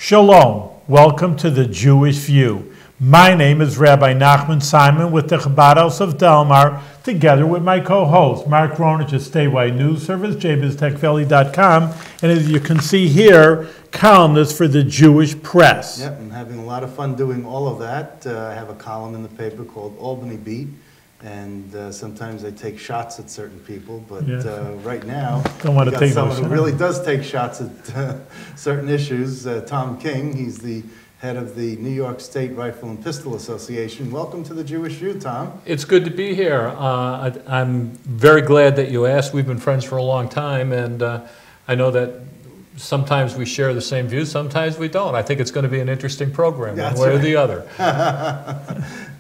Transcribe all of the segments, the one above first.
Shalom. Welcome to the Jewish View. My name is Rabbi Nachman Simon with the Chabad House of Delmar, together with my co-host, Mark Ronich of Statewide News Service, jbiztechvalley.com, and as you can see here, columnist for the Jewish Press. Yep, I'm having a lot of fun doing all of that. I have a column in the paper called Albany Beat, and sometimes I take shots at certain people, but right now, Don't want to take someone those who really does take shots at certain issues, Tom King. He's the head of the New York State Rifle and Pistol Association. Welcome to the Jewish View, Tom. It's good to be here. I'm very glad that you asked. We've been friends for a long time, and I know that sometimes we share the same views, sometimes we don't. I think it's going to be an interesting program, one way or the other.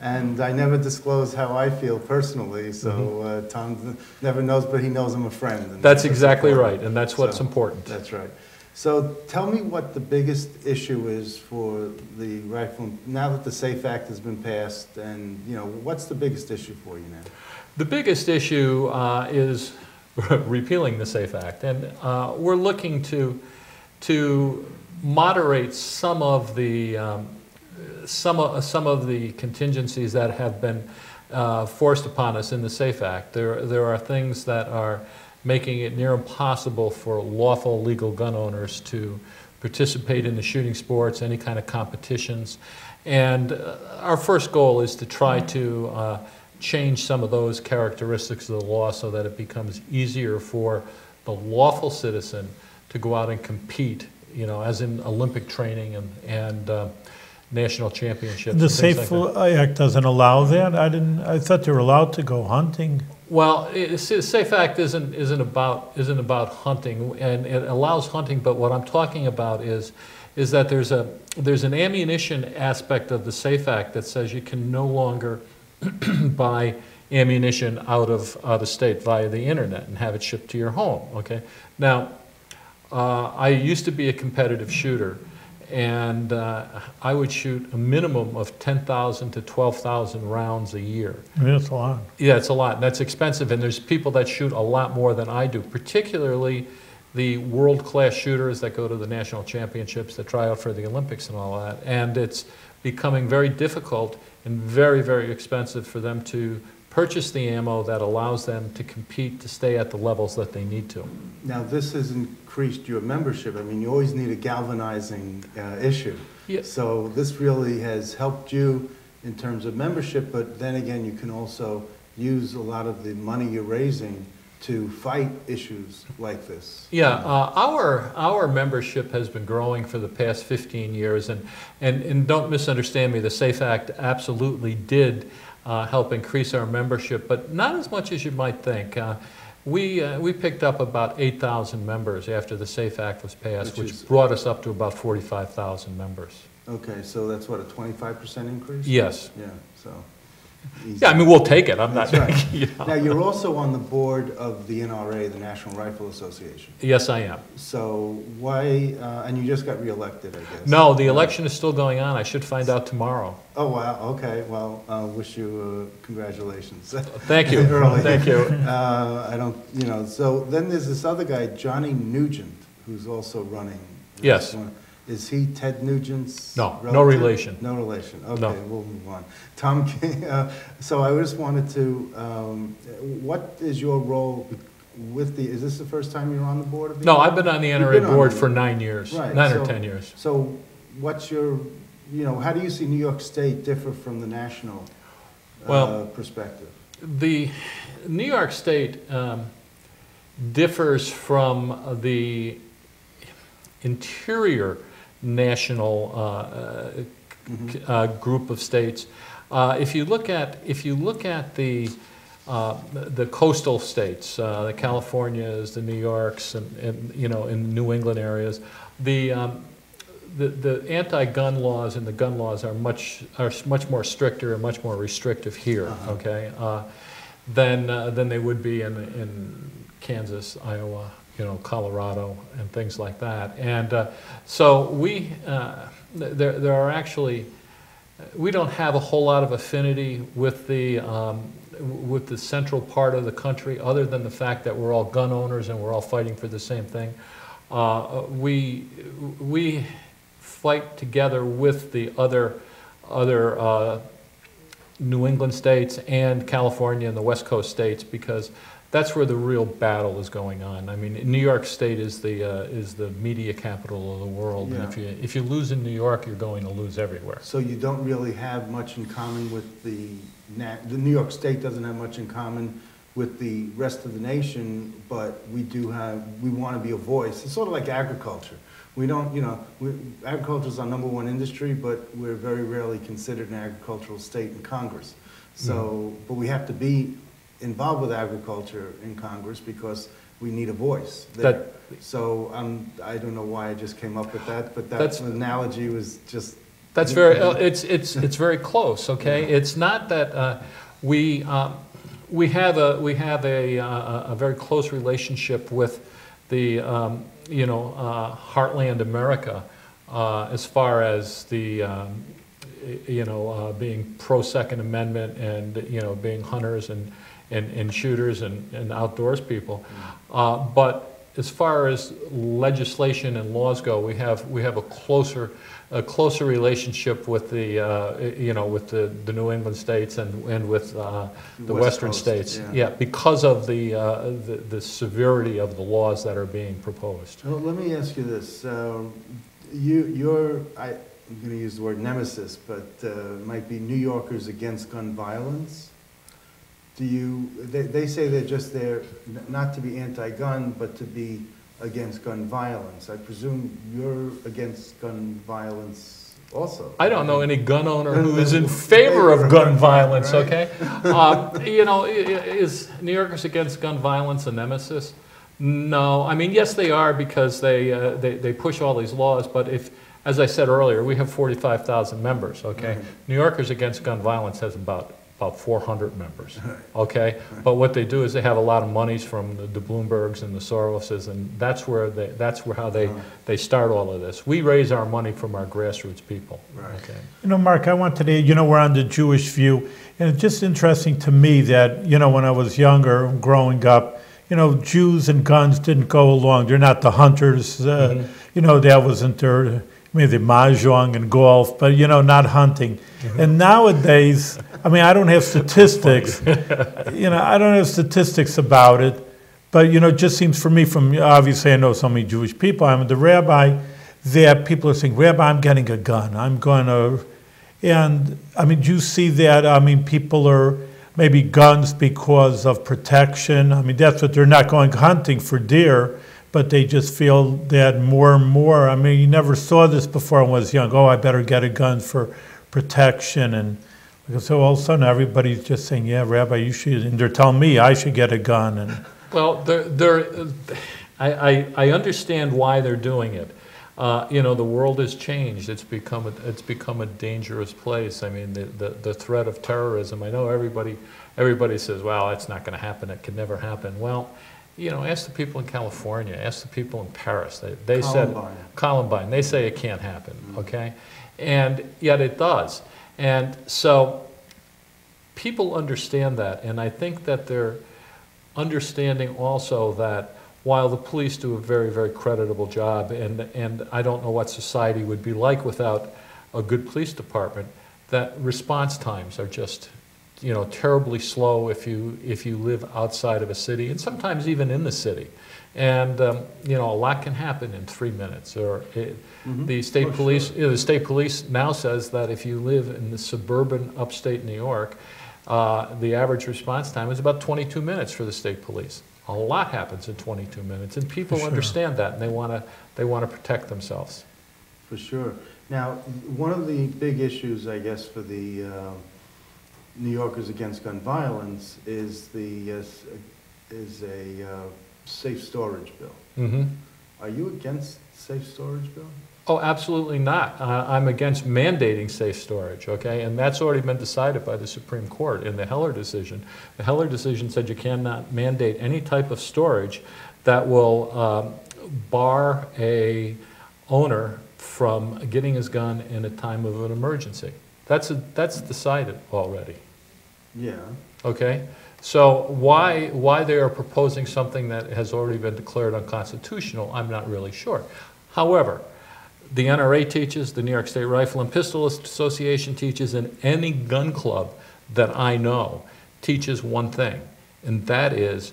And I never disclose how I feel personally, so Tom never knows, but he knows I'm a friend. And that's exactly right, and that's what's important. That's right. So tell me what the biggest issue is for the rifle, now that the SAFE Act has been passed, and what's the biggest issue for you now? The biggest issue is repealing the SAFE Act, and we're looking to moderate some of the contingencies that have been forced upon us in the SAFE Act. There are things that are making it near impossible for lawful legal gun owners to participate in the shooting sports, any kind of competitions. And our first goal is to try to change some of those characteristics of the law so that it becomes easier for the lawful citizen to go out and compete, as in Olympic training and national championships. The SAFE Act doesn't allow that? I thought they were allowed to go hunting. Well, the SAFE Act isn't about hunting, and it allows hunting. But what I'm talking about is that there's an ammunition aspect of the SAFE Act that says you can no longer buy ammunition out of state via the internet and have it shipped to your home. Okay. Now, I used to be a competitive shooter, and I would shoot a minimum of 10,000 to 12,000 rounds a year. That's a lot. Yeah, it's a lot, and that's expensive, and there's people that shoot a lot more than I do, particularly the world-class shooters that go to the national championships, that try out for the Olympics and all that, and it's becoming very difficult and very, very expensive for them to purchase the ammo that allows them to compete, to stay at the levels that they need to. Now, this has increased your membership. I mean, you always need a galvanizing issue. Yeah. So this really has helped you in terms of membership, but then again, you can also use a lot of the money you're raising to fight issues like this. Yeah, our membership has been growing for the past 15 years, and don't misunderstand me, the SAFE Act absolutely did help increase our membership, but not as much as you might think. We picked up about 8,000 members after the SAFE Act was passed, which brought us up to about 45,000 members. Okay, so that's what, a 25% increase? Yes. Yeah, so. Easy. Yeah, I mean, we'll take it. I'm That's not. Right. Now, you're also on the board of the NRA, the National Rifle Association. Yes, I am. So why, and you just got reelected, I guess. No, the election is still going on. I should find out tomorrow. Oh, wow, okay. Well, wish you congratulations. Thank you. Thank you. I don't, so then there's this other guy, Johnny Nugent, who's also running. Yes. Is he Ted Nugent's relative? No relation. No relation. Okay, no. We'll move on. Tom King, so I just wanted to, what is your role with is this the first time you're on the board of the No, I've been on the NRA board for 9 years, right. 9 or 10 years. So what's your, how do you see New York State differ from the national perspective? The New York State differs from the interior national group of states. If you look at the coastal states, the Californias, the New Yorks, and in New England areas, the anti-gun laws and the gun laws are much more stricter and much more restrictive here, okay, than they would be in Kansas, Iowa, Colorado, and things like that. And so there are actually, we don't have a whole lot of affinity with the central part of the country, other than the fact that we're all gun owners and we're all fighting for the same thing. We fight together with the other New England states and California and the West Coast states, because that's where the real battle is going on. I mean, New York State is the media capital of the world, Yeah. and if you lose in New York, you're going to lose everywhere. So you don't really have much in common with the New York State doesn't have much in common with the rest of the nation, but we want to be a voice. It's sort of like agriculture. We don't, agriculture is our #1 industry, but we're very rarely considered an agricultural state in Congress. So, but we have to be involved with agriculture in Congress because we need a voice there. So I don't know why I just came up with that, but that analogy was just. That's very. It's very close. Okay, yeah. It's not that we have a very close relationship with the Heartland America as far as the being pro Second Amendment and being hunters and shooters and outdoors people, but as far as legislation and laws go, we have a closer relationship with the New England states and with the Western states. Yeah, because of the severity of the laws that are being proposed. Well, let me ask you this: I'm going to use the word nemesis, but it might be New Yorkers Against Gun Violence. They say they're just there not to be anti-gun, but to be against gun violence. I presume you're against gun violence also. I don't know any gun owner who is in favor of gun violence, right? Okay? Is New Yorkers Against Gun Violence a nemesis? No. I mean, yes, they are, because they push all these laws, but as I said earlier, we have 45,000 members, okay? Mm-hmm. New Yorkers Against Gun Violence has about 400 members, okay? But what they do is they have a lot of monies from the Bloombergs and the Soroses, and that's how they start all of this. We raise our money from our grassroots people. Right. Okay. Mark, I wanted to, we're on the Jewish View, and it's just interesting to me that, when I was younger, growing up, Jews and guns didn't go along. They're not the hunters, that wasn't their, maybe mahjong and golf, but, not hunting. And nowadays, I don't have statistics, I don't have statistics about it, but, it just seems for me obviously I know so many Jewish people, I'm the rabbi, that people are saying, Rabbi, I'm getting a gun, I'm going to, and, do you see that, people are, maybe guns because of protection, that's what they're not going hunting for deer, but they just feel that more and more, you never saw this before when I was young, I better get a gun for protection, and so all of a sudden everybody's just saying, yeah, Rabbi, you should, and they're telling me I should get a gun. And well, I understand why they're doing it. The world has changed. It's become a dangerous place. The threat of terrorism. I know everybody says, well, it's not going to happen. It can never happen. Well, ask the people in California. Ask the people in Paris. They said Columbine. They say it can't happen. Okay, and yet it does. And so people understand that, and I think that they're understanding also that while the police do a very, very creditable job, and I don't know what society would be like without a good police department, that response times are just, terribly slow if you live outside of a city, and sometimes even in the city. And a lot can happen in 3 minutes. Or the state police, the state police now says that if you live in the suburban upstate New York, the average response time is about 22 minutes for the state police. A lot happens in 22 minutes, and people understand that, and they want to protect themselves. For sure. Now, one of the big issues, I guess, for the New Yorkers Against Gun Violence is a safe storage bill. Mm-hmm. Are you against safe storage bill? Oh, absolutely not. I'm against mandating safe storage, okay? And that's already been decided by the Supreme Court in the Heller decision. The Heller decision said you cannot mandate any type of storage that will bar a owner from getting his gun in a time of an emergency. That's decided already. Yeah. Okay? So why they are proposing something that has already been declared unconstitutional, I'm not really sure. However, the NRA teaches, the New York State Rifle and Pistol Association teaches, and any gun club that I know teaches one thing, and that is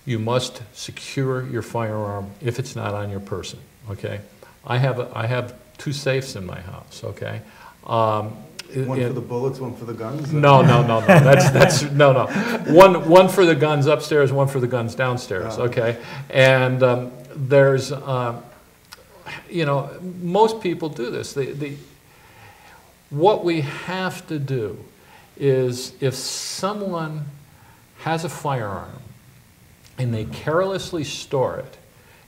you must secure your firearm if it's not on your person, okay? I have 2 safes in my house, okay? One for the bullets, one for the guns? No. That's no. One for the guns upstairs, one for the guns downstairs, okay? And there's, you know, most people do this. What we have to do is if someone has a firearm and they carelessly store it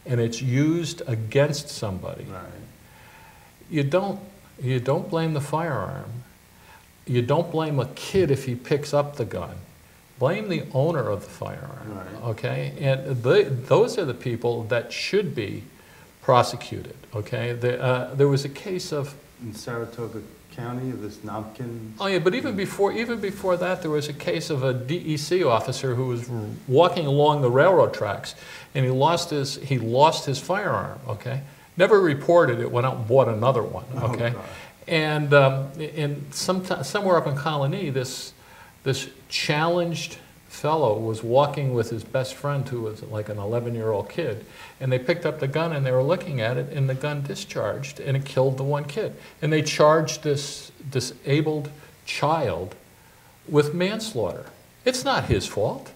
and it's used against somebody, Right. you don't blame the firearm. You don't blame a kid if he picks up the gun. Blame the owner of the firearm, Right. okay? And those are the people that should be prosecuted, okay? There was a case of... In Saratoga County, this Nampkin. Oh yeah, but even before that, there was a case of a DEC officer who was walking along the railroad tracks, and he lost his firearm, okay? Never reported it, went out and bought another one, okay? Oh, And somewhere up in Colony, this challenged fellow was walking with his best friend, who was like an 11-year-old kid, and they picked up the gun and they were looking at it, and the gun discharged, and it killed the one kid. And they charged this disabled child with manslaughter. It's not his fault,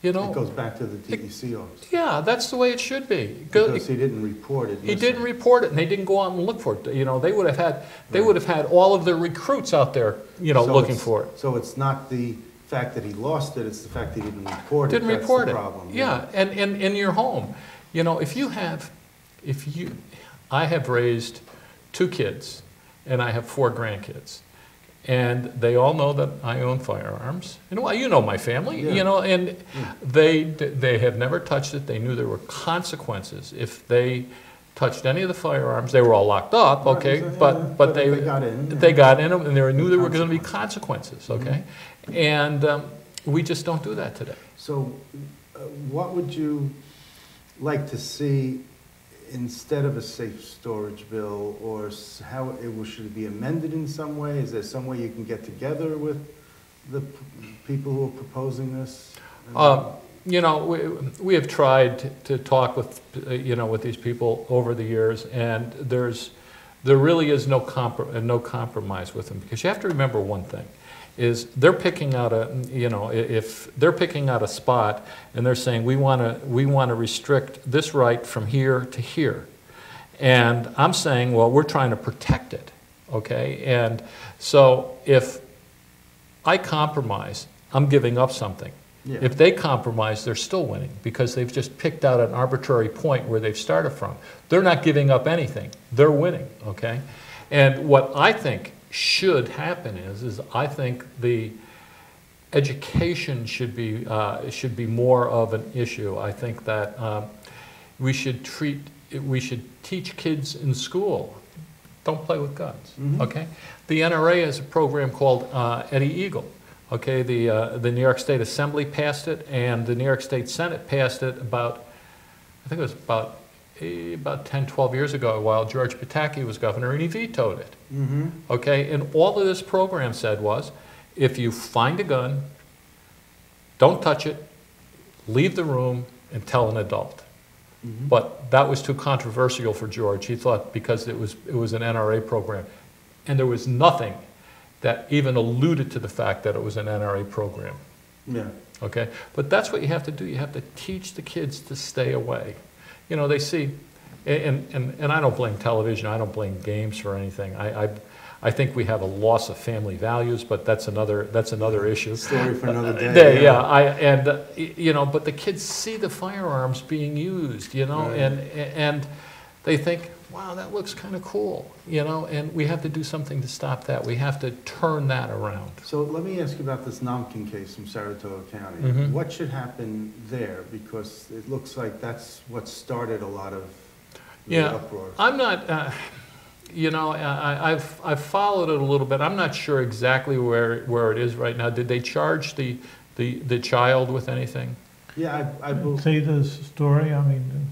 you know. It goes back to the DEC office. Yeah, that's the way it should be. Because he didn't report it. He didn't report it, and they didn't go out and look for it. You know, they would have had all of their recruits out there, you know, looking for it. So it's not the fact that he lost it; it's the fact that he didn't report it. Didn't That's report the it. problem. Yeah, and in your home, you know, I have raised 2 kids, and I have 4 grandkids. And they all know that I own firearms. And well, you know my family, Yeah. you know, and they have never touched it. They knew there were consequences if they touched any of the firearms. They were all locked up, Right, okay, so, but they got in. They got in them, and they knew there were going to be consequences, okay? And we just don't do that today. So, what would you like to see instead of a safe storage bill, or how should it be amended in some way? Is there some way you can get together with the people who are proposing this? You know, we have tried to talk with, you know, with these people over the years, and there really is no compromise with them, because you have to remember one thing. Is they're picking out if they're picking out a spot and they're saying we want to restrict this right from here to here, and I'm saying, well, we're trying to protect it, okay? And so if I compromise, I'm giving up something. Yeah. If they compromise, they're still winning, because they've just picked out an arbitrary point where they've started from. They're not giving up anything. They're winning, okay? And what I think should happen is I think the education should be more of an issue. I think that we should teach kids in school, don't play with guns, okay? The NRA has a program called Eddie Eagle, okay? The New York State Assembly passed it, and the New York State Senate passed it I think it was about 10, 12 years ago, while George Pataki was governor, and he vetoed it. Okay, and all of this program said was, if you find a gun, don't touch it, leave the room, and tell an adult. But that was too controversial for George. He thought, because it was an NRA program, and there was nothing that even alluded to the fact that it was an NRA program. Yeah. Okay, but that's what you have to do. You have to teach the kids to stay away. You know, they see, and I don't blame television, I don't blame games for anything. I think we have a loss of family values, but that's another issue. Story for another day. You know, but the kids see the firearms being used, you know, Right. and they think, wow, that looks kind of cool, you know, and we have to do something to stop that. We have to turn that around. So let me ask you about this Nampkin case from Saratoga County. What should happen there? Because it looks like that's what started a lot of the uproar. I'm not, you know, I've followed it a little bit. I'm not sure exactly where it is right now. Did they charge the child with anything? Yeah, I believe. Say the story, I mean...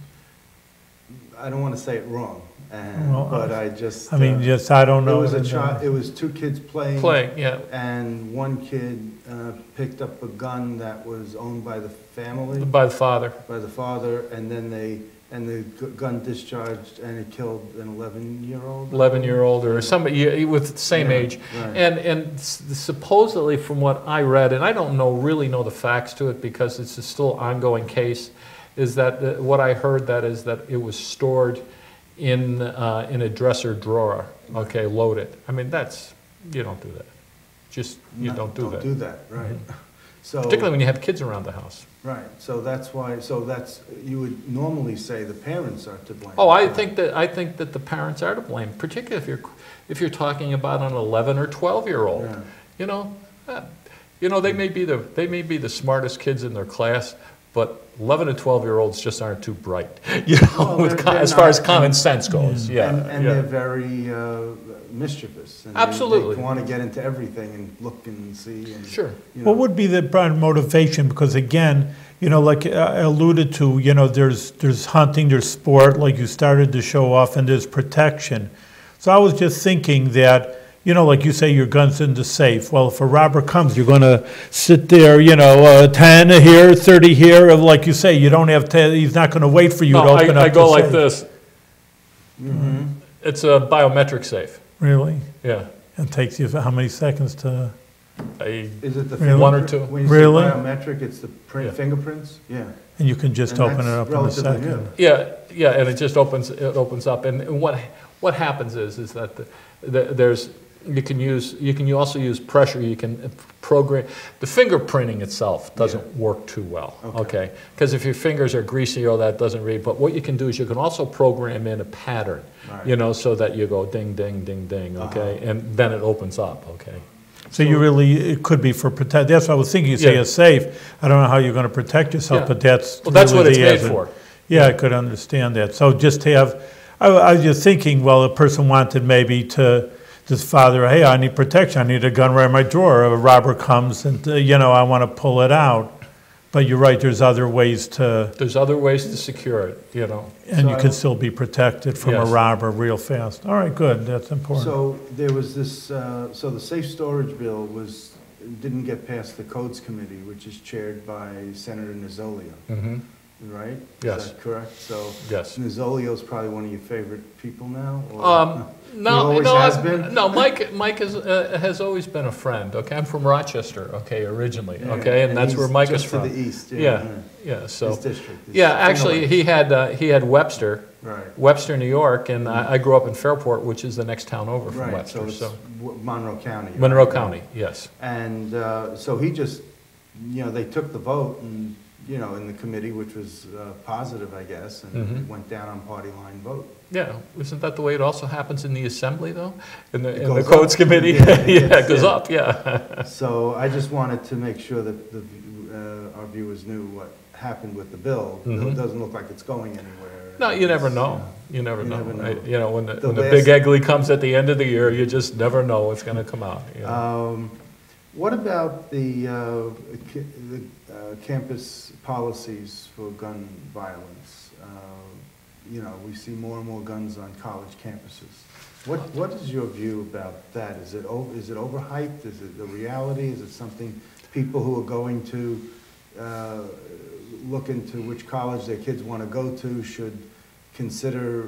I don't want to say it wrong. And, Well, but I just. I mean, just, I don't know. It was two kids playing. Yeah. And one kid picked up a gun that was owned by the family. By the father. By the father, and then the gun discharged, and it killed an 11-year-old. 11-year-old or somebody with the same Yeah, age. right. And supposedly, from what I read, and I don't really know the facts to it because it's a still ongoing case, is that what I heard that is that it was stored in a dresser drawer, okay, loaded. I mean, you don't do that. Just, you don't do that. Don't do that, right. Mhm. So, Particularly when you have kids around the house. right, so that's why, you would normally say the parents are to blame. Oh, I think that the parents are to blame, particularly if you're talking about an 11 or 12-year-old. Yeah. They may be the smartest kids in their class, but 11 and 12-year-olds just aren't too bright, Well, as far as common sense goes. Yeah, And they're very mischievous. And Absolutely. They want to get into everything and look and see. And, Sure. What would be the motivation? Because again, like I alluded to, there's hunting, there's sport, like you started to show off, and there's protection. So I was just thinking that, like you say, your gun's in the safe. Well, if a robber comes, you're going to sit there, 10 here, 30 here. Like you say, you don't have 10, he's not going to wait for you to open up I go the like safe. this. Mm-hmm. It's a biometric safe. Really? Yeah. It takes you how many seconds to... Is it the Really? One or two. When you Really? say biometric, it's the Yeah. fingerprints? Yeah. And you can just And open it that's up in a relatively second. new. Yeah, and it just opens up. And what happens is that you can also use pressure. You can program. The fingerprinting itself doesn't work too well. Okay, because if your fingers are greasy, that doesn't read. But what you can do is you can also program in a pattern. Right. So that you go ding, ding, ding, ding. Okay, and then it opens up. Okay. So it could be for protect. That's what I was thinking. You say Yeah. a safe. I don't know how you're going to protect yourself, Yeah. but that's Well, that's really what it's the made answer. for. Yeah, I could understand that. So just to have, I was just thinking, well, a person wanted maybe to this father, hey, I need protection. I need a gun right in my drawer. A robber comes and I want to pull it out. But you're right. There's other ways to. There's other ways to secure it. And you So can still be protected from a Yes. robber real fast. All right, good. That's important. So there was this, so the safe storage bill didn't get past the codes committee, which is chaired by Senator Nozzolio, Mm-hmm. right? Yes. Is that correct? So Yes. Nozzolio's probably one of your favorite people now? Or? No, always has been? no. Mike has always been a friend. Okay, I'm from Rochester. Okay, originally. Yeah, Okay, and that's he's where Mike is just from. to the east. Yeah. So His district. his yeah, actually, single- he had Webster, Right. New York, and I grew up in Fairport, which is the next town over from Right, Webster. so it's Monroe County. right? Monroe County, yes. And so he just, they took the vote and, in the committee, which was positive, I guess, and Mhm. it went down on party line vote. Yeah, isn't that the way it also happens in the assembly, though? In the goes codes up. committee? Yeah, Yeah, it goes yeah. up, yeah. So I just wanted to make sure that our viewers knew what happened with the bill. Mhm. It doesn't look like it's going anywhere. No, you never know. Yeah. You never You know. never know. When The the last- big ugly comes at the end of the year, you just never know what's going to come out. What about the campus policies for gun violence? We see more and more guns on college campuses. What is your view about that? Is it overhyped? Is it the reality? Is it something people who are going to look into which college their kids want to go to should consider,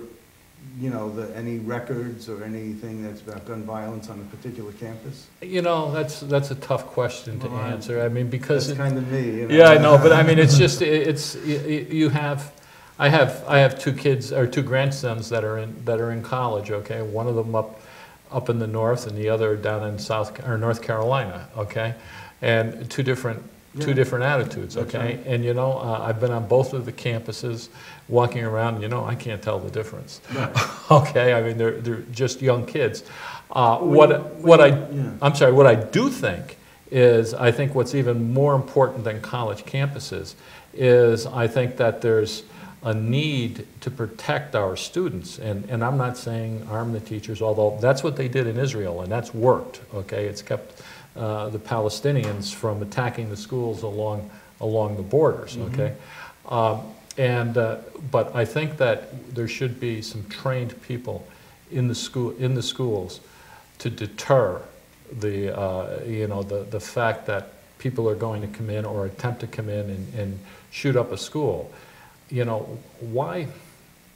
any records or anything that's about gun violence on a particular campus? That's a tough question to Well, answer. I mean, because That's kind of me. yeah, I know, but I mean, it's just I have two kids or two grandsons that are in college. Okay, one of them up in the north, and the other down in North Carolina. Okay, and two different attitudes. That's Okay, right. and I've been on both of the campuses, walking around. I can't tell the difference. Right. Okay, I mean they're just young kids. Yeah. I'm sorry. What I do think is I think what's even more important than college campuses is I think that there's a need to protect our students, and I'm not saying arm the teachers, although that's what they did in Israel, and that's worked. Okay, it's kept the Palestinians from attacking the schools along the borders. Okay, But I think that there should be some trained people in the schools to deter the fact that people are going to come in or attempt to come in and shoot up a school. Why?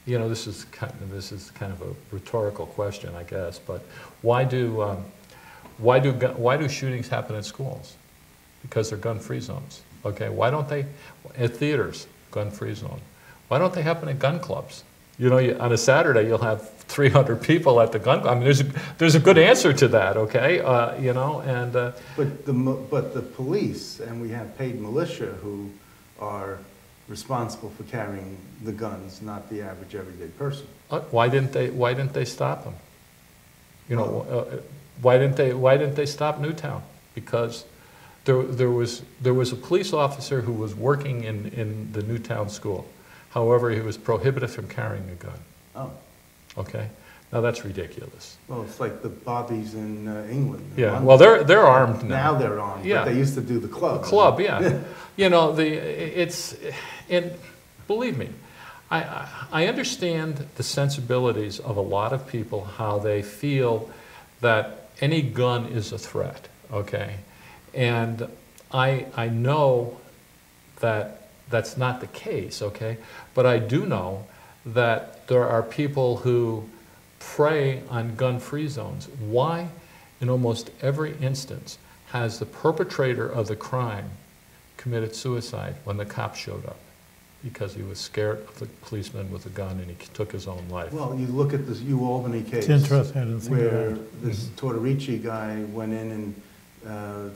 This is kind of a rhetorical question, I guess. But why do shootings happen in schools? Because they're gun-free zones. Okay, why don't they at theaters? Gun-free zone. Why don't they happen at gun clubs? On a Saturday you'll have 300 people at the gun club. I mean, there's a good answer to that. Okay, But the police, and we have paid militia who are responsible for carrying the guns, not the average everyday person. Why didn't they stop them? Why didn't they stop Newtown? Because there was a police officer who was working in the Newtown school. However, he was prohibited from carrying a gun. Oh. Okay. Now that's ridiculous. Well, it's like the bobbies in England. Yeah. Well, they're armed now. Now they're armed. Yeah. But they used to do the club. The club, yeah. And believe me, I understand the sensibilities of a lot of people, how they feel that any gun is a threat. Okay. And I know that that's not the case, okay? But I do know that there are people who prey on gun-free zones. Why, in almost every instance, has the perpetrator of the crime committed suicide when the cops showed up? Because he was scared of the policeman with a gun and he took his own life. Well, you look at this Albany case. It's interesting. I didn't think of where that. this Tortorici guy went in and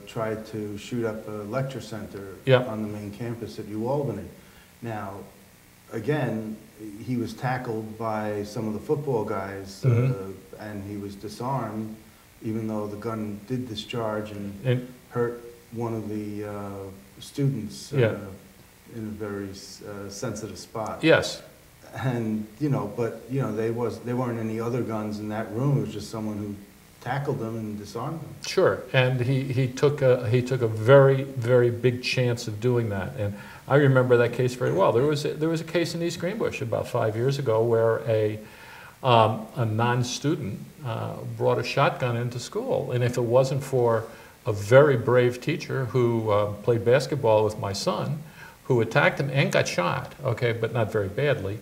tried to shoot up a lecture center on the main campus at Albany. Now, again, he was tackled by some of the football guys, and he was disarmed, even though the gun did discharge and hurt one of the students in a very sensitive spot. Yes. And there weren't any other guns in that room. It was just someone who tackled them and disarmed them. Sure, and he took a very, very big chance of doing that. And I remember that case very well. There was a case in East Greenbush about 5 years ago where a non-student brought a shotgun into school, and if it wasn't for a very brave teacher who played basketball with my son, who attacked him and got shot, okay, but not very badly,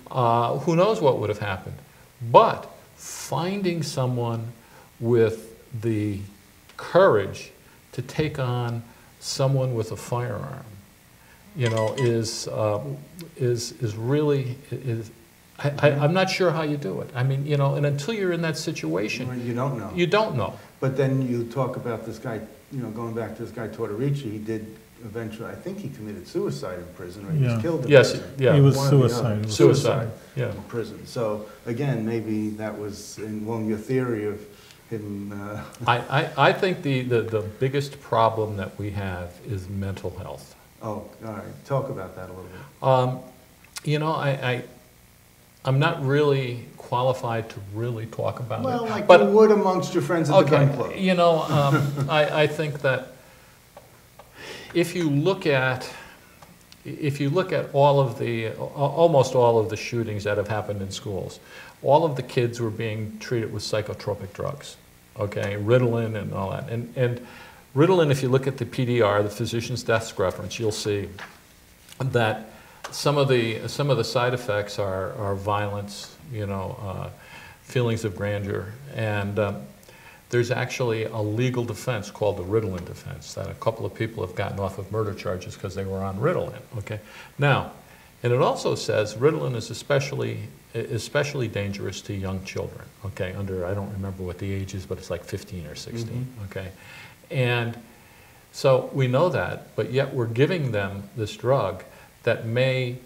who knows what would have happened. But finding someone with the courage to take on someone with a firearm, is really, I'm not sure how you do it. I mean, and until you're in that situation, you don't know. You don't know. But then you talk about this guy, going back to this guy Tortorici, he did eventually, I think he committed suicide in prison, or he was killed in prison. Yeah. He was One or the suicide. other. Suicide, yeah. In prison. So again, maybe that was along your theory of him. I think the biggest problem that we have is mental health. Oh, all right. Talk about that a little bit. I'm not really qualified to really talk about it. Well, like you would amongst your friends at the gun club. I think that if you look at almost all of the shootings that have happened in schools, all of the kids were being treated with psychotropic drugs, okay, Ritalin and all that. And Ritalin, if you look at the PDR, the physician's desk reference, you'll see that some of the side effects are violence, feelings of grandeur, and there's actually a legal defense called the Ritalin defense that a couple of people have gotten off of murder charges because they were on Ritalin. Okay, now, and it also says Ritalin is especially dangerous to young children. Okay, under, I don't remember what the age is, but it's like 15 or 16. Okay, and so we know that, but yet we're giving them this drug that may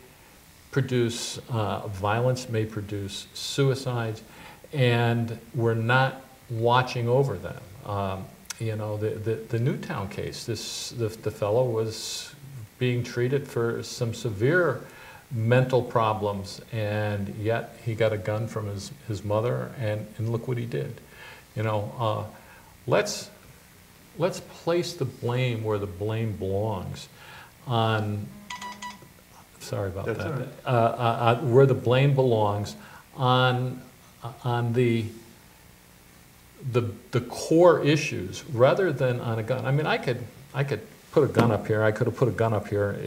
produce violence, may produce suicides, and we're not watching over them. The Newtown case, the fellow was being treated for some severe mental problems, and yet he got a gun from his mother, and look what he did. Let's place the blame where the blame belongs on sorry about That's that. all right. Where the blame belongs on the core issues rather than on a gun. I mean, I could put a gun up here. I could have put a gun up here,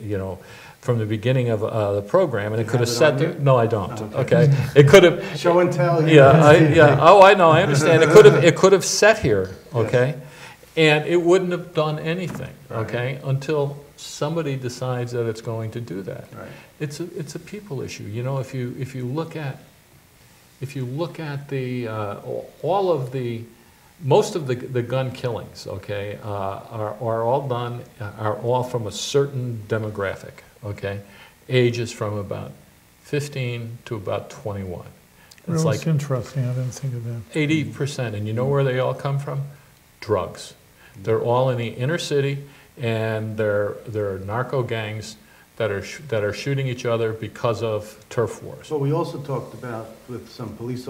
you know, from the beginning of the program, and it could have set there. No, I don't. Oh, okay. It could have. Show and tell. Yeah. Yeah. Oh, I know. I understand. It could have set here. Okay. Yes. And it wouldn't have done anything. Okay. Right. Until somebody decides that it's going to do that. Right. It's a people issue. You know, if you look at the all of the most of the gun killings, okay, are all from a certain demographic, okay, ages from about 15 to about 21. It's like interesting. I didn't think of that. 80%, and you know where they all come from? Drugs. They're all in the inner city, and they're narco gangs that are shooting each other because of turf wars. Well, we also talked about with some police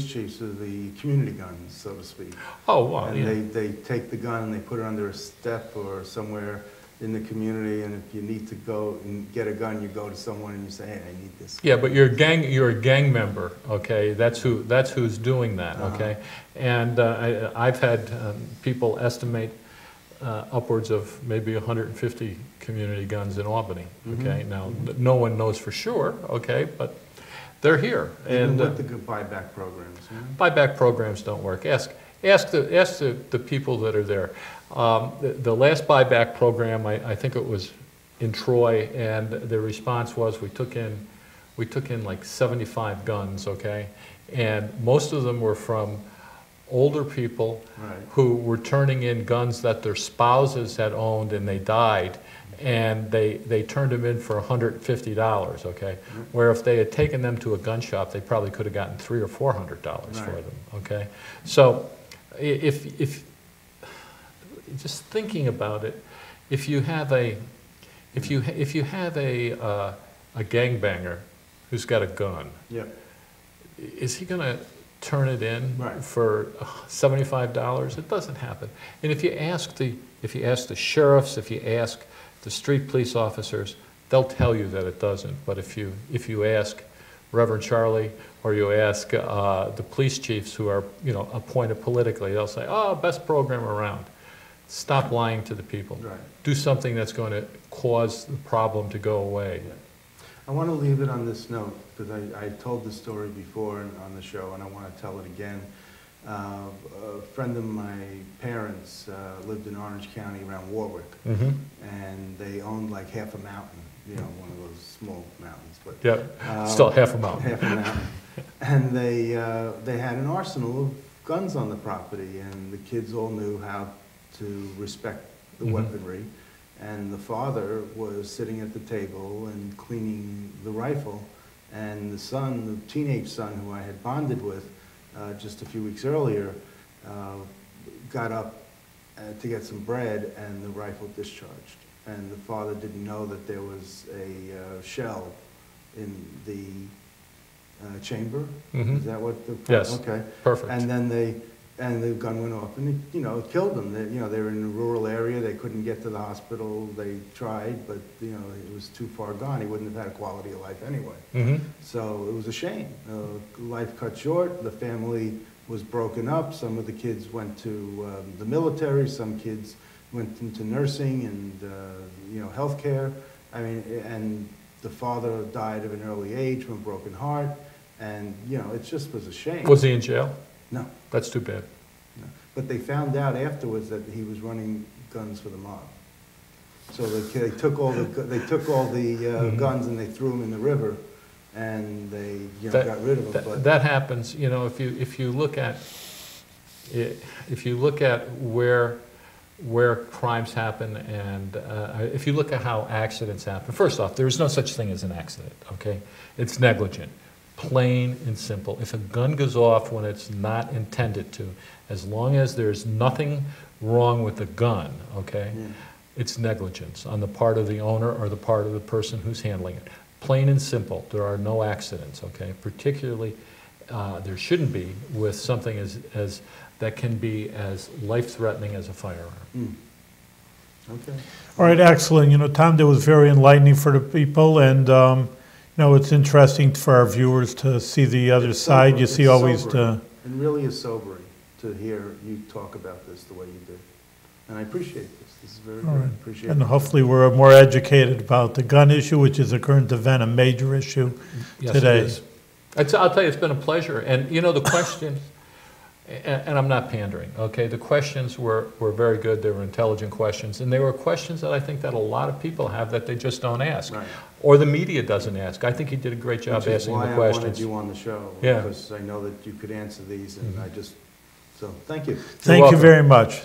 chiefs the community guns, so to speak. Oh, wow. And yeah. they take the gun and they put it under a step or somewhere in the community, and if you need to go and get a gun, you go to someone and you say, hey, I need this. Yeah, but you're a gang member, okay? That's who's doing that, okay? And I've had people estimate upwards of maybe 150 community guns in Albany, okay? Now, no one knows for sure, okay, but they're here. Even with the good buyback programs. Yeah? Buyback programs don't work. Ask the people that are there. The last buyback program, I think it was in Troy, and the response was we took in like 75 guns, okay? And most of them were from older people who were turning in guns that their spouses had owned and they died, and they turned them in for $150, okay? Where if they had taken them to a gun shop, they probably could have gotten $300 or $400 for them, okay? So if just thinking about it, if you have a gangbanger who's got a gun, is he going to turn it in for $75? It doesn't happen. And if you ask the sheriffs, if you ask the street police officers, they'll tell you that it doesn't. But if you ask Reverend Charlie, or you ask the police chiefs who are appointed politically, they'll say, "Oh, best program around." Stop lying to the people. Do something that's going to cause the problem to go away. I want to leave it on this note, because I told this story before on the show, and I want to tell it again. A friend of my parents lived in Orange County around Warwick, and they owned like half a mountain, one of those small mountains. But still half a mountain. Half a mountain. And they had an arsenal of guns on the property, and the kids all knew how to respect the weaponry. And the father was sitting at the table and cleaning the rifle, and the son, the teenage son who I had bonded with just a few weeks earlier, got up to get some bread, and the rifle discharged. And the father didn't know that there was a shell in the chamber. Is that what the... Yes. Okay. Perfect. And then the gun went off, and it killed them. They were in a rural area. They couldn't get to the hospital. They tried, but it was too far gone. He wouldn't have had a quality of life anyway. So it was a shame. Life cut short. The family was broken up. Some of the kids went to the military. Some kids went into nursing and healthcare. I mean, and the father died of an early age from a broken heart, and it just was a shame. Was he in jail? No. That's too bad. No. But they found out afterwards that he was running guns for the mob. So they took all the guns and they threw them in the river, and they got rid of them. But that happens. If you look at where crimes happen, and if you look at how accidents happen, first off, there is no such thing as an accident. Okay, it's negligent. Plain and simple. If a gun goes off when it's not intended to, as long as there's nothing wrong with the gun, okay, it's negligence on the part of the owner or the part of the person who's handling it. Plain and simple. There are no accidents, okay? Particularly, there shouldn't be with something as that can be as life-threatening as a firearm. Okay. All right, excellent. Tom, that was very enlightening for the people, and it's interesting for our viewers to see the other It's side. sobering. You see It's always sobering. It really is sobering to hear you talk about this the way you did. And I appreciate this. This is very All good. right. Appreciate And it. hopefully we're more educated about the gun issue, which is a current event, a major issue Yes, today. it is. I'll tell you, it's been a pleasure. And the questions, and I'm not pandering, okay? The questions were very good. They were intelligent questions. And they were questions that I think that a lot of people have that they just don't ask. Right. Or the media doesn't ask. I think you did a great job Which is asking the why I questions. wanted you on the show. Yeah. Because I know that you could answer these, and so thank you. Thank you welcome. very much.